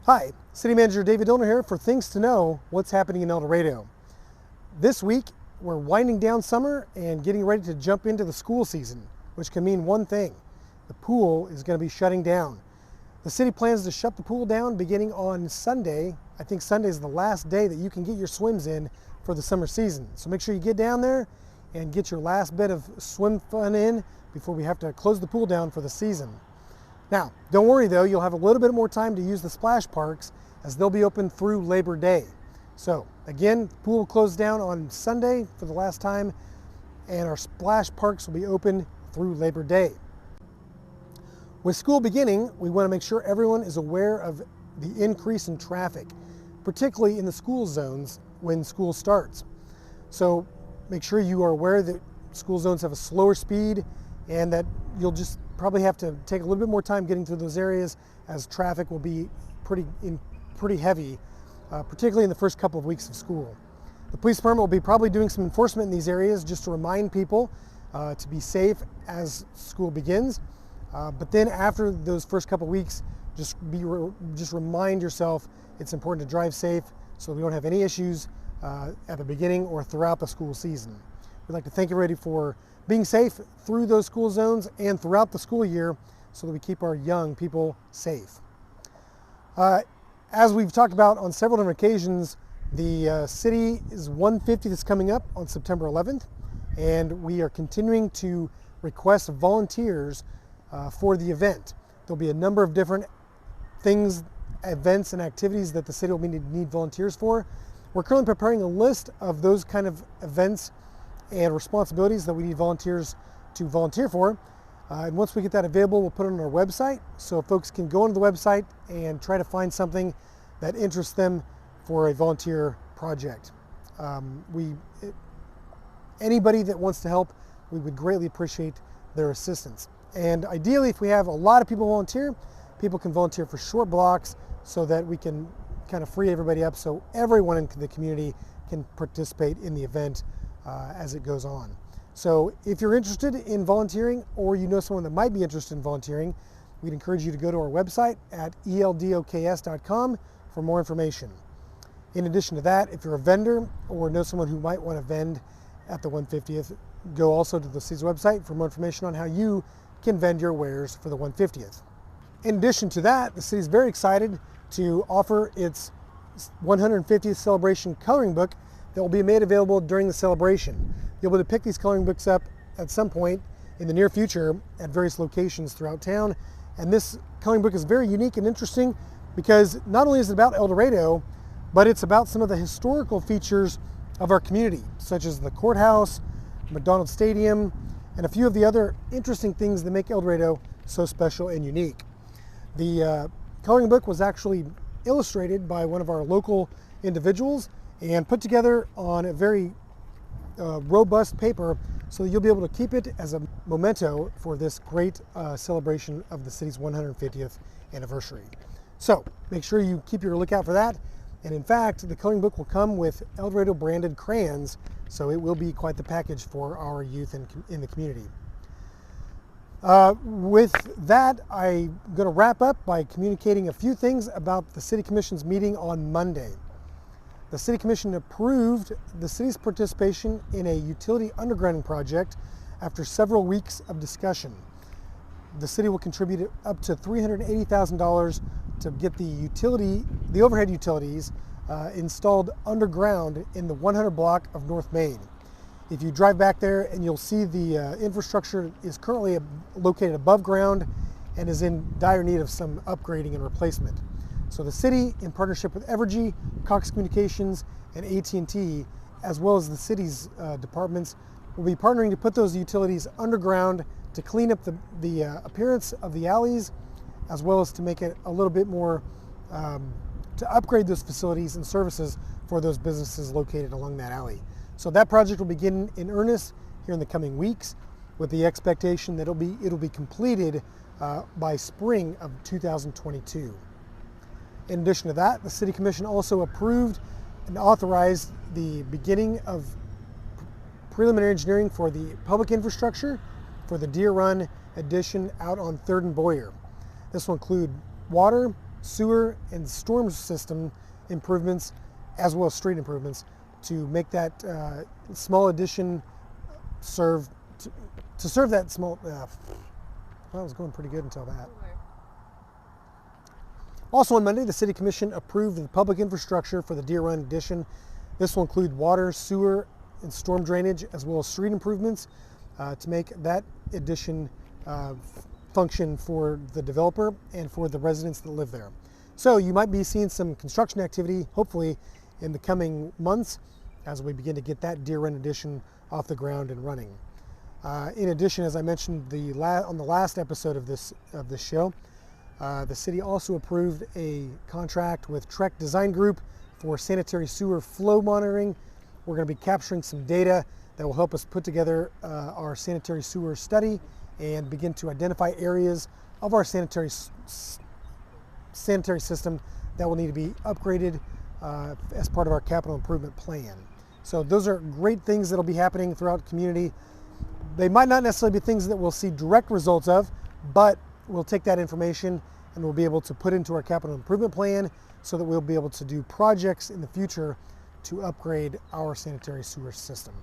Hi, City Manager David Dillner here for Things to Know, what's happening in El Dorado. This week, we're winding down summer and getting ready to jump into the school season, which can mean one thing. The pool is going to be shutting down. The city plans to shut the pool down beginning on Sunday. I think Sunday is the last day that you can get your swims in for the summer season. So make sure you get down there and get your last bit of swim fun in before we have to close the pool down for the season. Now, don't worry though, you'll have a little bit more time to use the splash parks as they'll be open through Labor Day. So again, the pool will close down on Sunday for the last time, and our splash parks will be open through Labor Day. With school beginning, we want to make sure everyone is aware of the increase in traffic, particularly in the school zones when school starts. So make sure you are aware that school zones have a slower speed and that you'll just probably have to take a little bit more time getting through those areas, as traffic will be pretty heavy, particularly in the first couple of weeks of school. The police department will be probably doing some enforcement in these areas just to remind people to be safe as school begins. But then after those first couple of weeks, just remind yourself it's important to drive safe so we don't have any issues at the beginning or throughout the school season. We'd like to thank everybody for being safe through those school zones and throughout the school year so that we keep our young people safe. As we've talked about on several different occasions, the city's 150th is coming up on September 11th, and we are continuing to request volunteers for the event. There'll be a number of different things, events and activities that the city will need volunteers for. We're currently preparing a list of those kind of events and responsibilities that we need volunteers to volunteer for. And once we get that available, we'll put it on our website so folks can go onto the website and try to find something that interests them for a volunteer project. Anybody that wants to help, we would greatly appreciate their assistance. And ideally, if we have a lot of people volunteer, people can volunteer for short blocks so that we can kind of free everybody up so everyone in the community can participate in the event as it goes on. So if you're interested in volunteering, or you know someone that might be interested in volunteering, we'd encourage you to go to our website at eldoks.com for more information. In addition to that, if you're a vendor or know someone who might want to vend at the 150th, go also to the city's website for more information on how you can vend your wares for the 150th. In addition to that, the city is very excited to offer its 150th celebration coloring book that will be made available during the celebration. You'll be able to pick these coloring books up at some point in the near future at various locations throughout town. And this coloring book is very unique and interesting because not only is it about El Dorado, but it's about some of the historical features of our community, such as the courthouse, McDonald Stadium, and a few of the other interesting things that make El Dorado so special and unique. The coloring book was actually illustrated by one of our local individuals and put together on a very robust paper so that you'll be able to keep it as a memento for this great celebration of the city's 150th anniversary. So make sure you keep your lookout for that. And in fact, the coloring book will come with El Dorado branded crayons, so it will be quite the package for our youth in the community. With that, I'm going to wrap up by communicating a few things about the City Commission's meeting on Monday. The City Commission approved the city's participation in a utility undergrounding project after several weeks of discussion. The city will contribute up to $380,000 to get the overhead utilities installed underground in the 100 block of North Main. If you drive back there, and you'll see the infrastructure is currently located above ground and is in dire need of some upgrading and replacement. So the city, in partnership with Evergy, Cox Communications, and AT&T, as well as the city's departments, will be partnering to put those utilities underground to clean up the appearance of the alleys, as well as to make it a little bit more, to upgrade those facilities and services for those businesses located along that alley. So that project will begin in earnest here in the coming weeks, with the expectation that it'll be completed by spring of 2022. In addition to that, the City Commission also approved and authorized the beginning of preliminary engineering for the public infrastructure for the Deer Run addition out on 3rd and Boyer. This will include water, sewer, and storm system improvements, as well as street improvements, to make that small addition serve that small. Well, it was going pretty good until that. Also on Monday, the City Commission approved the public infrastructure for the Deer Run addition. This will include water, sewer, and storm drainage, as well as street improvements to make that addition function for the developer and for the residents that live there. So you might be seeing some construction activity, hopefully, in the coming months as we begin to get that Deer Run addition off the ground and running. In addition, as I mentioned on the last episode of this show, the city also approved a contract with Trek Design Group for sanitary sewer flow monitoring. We're going to be capturing some data that will help us put together our sanitary sewer study and begin to identify areas of our sanitary system that will need to be upgraded as part of our capital improvement plan. So those are great things that will be happening throughout the community. They might not necessarily be things that we'll see direct results of, but we'll take that information and we'll be able to put into our capital improvement plan so that we'll be able to do projects in the future to upgrade our sanitary sewer system.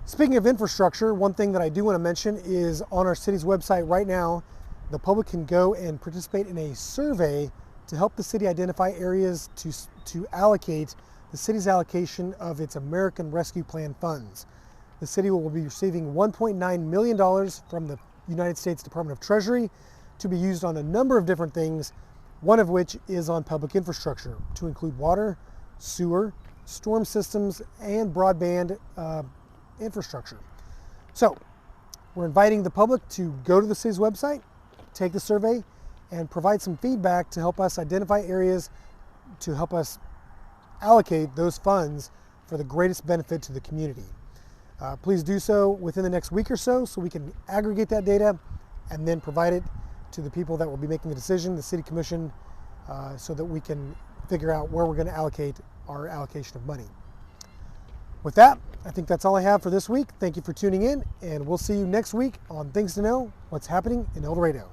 Speaking of infrastructure, one thing that I do want to mention is on our city's website right now, the public can go and participate in a survey to help the city identify areas to allocate the city's allocation of its American Rescue Plan funds. The city will be receiving $1.9 million from the United States Department of Treasury to be used on a number of different things, one of which is on public infrastructure, to include water, sewer, storm systems, and broadband infrastructure. So we're inviting the public to go to the city's website, take the survey, and provide some feedback to help us identify areas to help us allocate those funds for the greatest benefit to the community. Please do so within the next week or so we can aggregate that data and then provide it to the people that will be making the decision, the City Commission, so that we can figure out where we're going to allocate our allocation of money. With that, I think that's all I have for this week. Thank you for tuning in, and we'll see you next week on Things to Know, What's Happening in El Dorado.